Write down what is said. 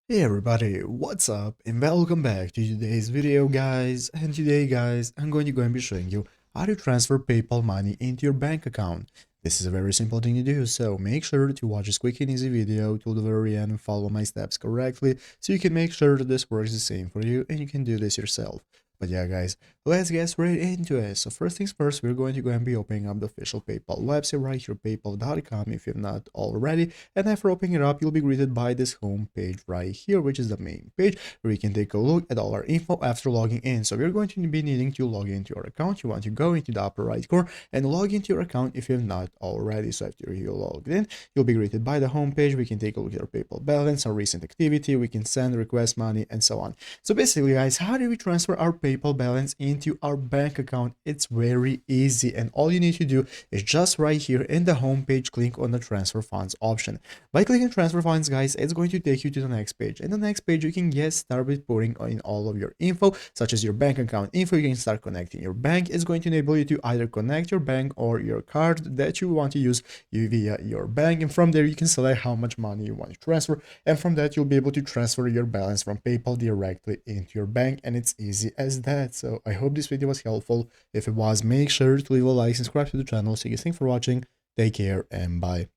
Hey everybody, what's up and welcome back to today's video guys. And today guys, I'm going to be showing you how to transfer PayPal money into your bank account. This is a very simple thing to do, so make sure to watch this quick and easy video till the very end and follow my steps correctly so you can make sure that this works the same for you and you can do this yourself. But yeah guys, let's get straight into it. So first things first, we're going to go and be opening up the official PayPal website right here, paypal.com if you're not already. And after opening it up, you'll be greeted by this home page right here, which is the main page where you can take a look at all our info after logging in. So we're going to be needing to log into your account. You want to go into the upper right corner and log into your account if you're not already. So after you logged in, you'll be greeted by the home page. We can take a look at our PayPal balance, our recent activity. We can send, request money, and so on. So basically, guys, how do we transfer our PayPal balance into our bank account? It's very easy, and all you need to do is just right here in the home page, click on the transfer funds option. By clicking transfer funds, guys, it's going to take you to the next page. In the next page, you can get started with putting in all of your info, such as your bank account info. You can start connecting your bank. It's going to enable you to either connect your bank or your card that you want to use via your bank. And from there, you can select how much money you want to transfer. And from that, you'll be able to transfer your balance from PayPal directly into your bank. And it's easy as that. So I hope this video was helpful. If it was, make sure to leave a like, subscribe to the channel. So you guys, thanks for watching. Take care and bye.